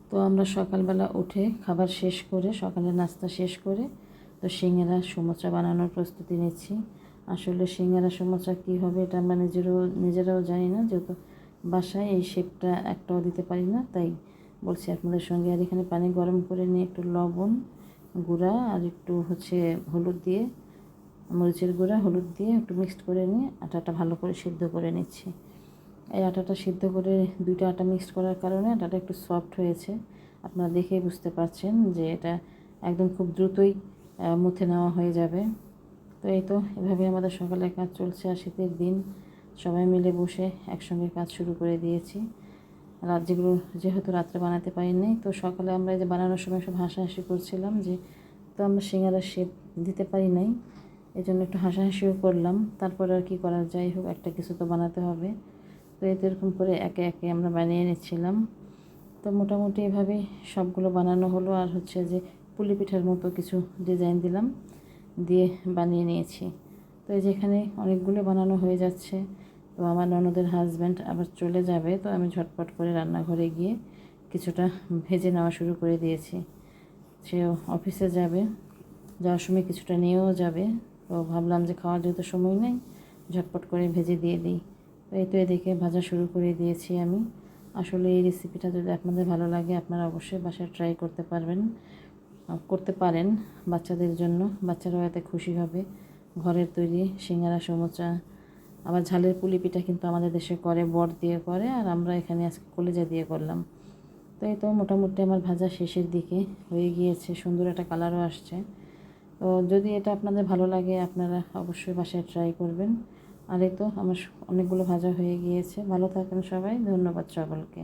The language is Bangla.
তো আমরা সকালবেলা উঠে খাবার শেষ করে, সকালের নাস্তা শেষ করে তো সিঙ্গারা সমোসা বানানোর প্রস্তুতি নিচ্ছি। আসলে সিঙ্গারা সমোসা কী হবে এটা আমরা নিজেরাও জানি না, যেহেতু বাসায় এই শেপটা একটাও দিতে পারি না, তাই বলছি আপনাদের সঙ্গে। আর এখানে পানি গরম করে নিয়ে একটু লবণ গুঁড়া আর একটু হলুদ দিয়ে, মরিচের গুঁড়া হলুদ দিয়ে একটু মিক্সড করে নিয়ে আটাটা ভালো করে সিদ্ধ করে নিচ্ছি। এই আটাটা সিদ্ধ করে দুইটা আটা মিক্সড করার কারণে আটাটা একটু সফট হয়েছে। আপনারা দেখেই বুঝতে পারছেন যে এটা একদম খুব দ্রুতই মুথে নেওয়া হয়ে যাবে। তো এই তো এভাবে আমাদের সকালে কাজ চলছে। আর শীতের দিন সবাই মিলে বসে একসঙ্গে কাজ শুরু করে দিয়েছি। যেহেতু রাত্রে বানাতে পারিনি, তো সকালে আমরা এই যে বানানোর সময় সব হাসাহাসি করছিলাম যে তো আমরা সিঙ্গারার শেপ দিতে পারি নাই, এই জন্য একটু হাসাহাসিও করলাম। তারপরে আর কি করা যায়, হোক একটা কিছু তো বানাতে হবে। তো এরকম করে একে একে আমরা বানিয়ে নিচ্ছিলাম। তো মোটামুটি এভাবেই সবগুলো বানানো হলো। আর যে পুলি পিঠার মতো কিছু ডিজাইন দিলাম, দিয়ে বানিয়ে নিয়েছি। তো এই যে এখানে অনেকগুলো বানানো হয়ে যাচ্ছে। তো আমার ননদের হাজব্যান্ড আবার চলে যাবে, তো আমি ঝটপট করে রান্নাঘরে গিয়ে কিছুটা ভেজে নেওয়া শুরু করে দিয়েছি। সেও অফিসে যাবে, যাওয়ার সময় কিছুটা নিয়েও যাবে। তো ভাবলাম যে খাওয়ার যেহেতু সময় নেই, ঝটপট করে ভেজে দিয়ে দিই। তো এই তো এদিকে ভাজা শুরু করে দিয়েছি আমি। আসলে এই রেসিপিটা যদি আপনাদের ভালো লাগে, আপনারা অবশ্যই বাসায় ট্রাই করতে পারেন বাচ্চাদের জন্য। বাচ্চারাও এতে খুশি হবে। ঘরের তৈরি সিঙ্গারা সমোসা, আবার ঝালের পুলি পিঠা কিন্তু আমাদের দেশে করে, বট দিয়ে করে, আর আমরা এখানে আজকে কলিজা দিয়ে করলাম। তো এই তো মোটামুটি আমার ভাজা শেষের দিকে হয়ে গিয়েছে, সুন্দর একটা কালারও আসছে। তো যদি এটা আপনাদের ভালো লাগে, আপনারা অবশ্যই বাসায় ট্রাই করবেন। আর এই তো আমার অনেকগুলো ভাজা হয়ে গিয়েছে। ভালো থাকেন সবাই, ধন্যবাদ সকলকে।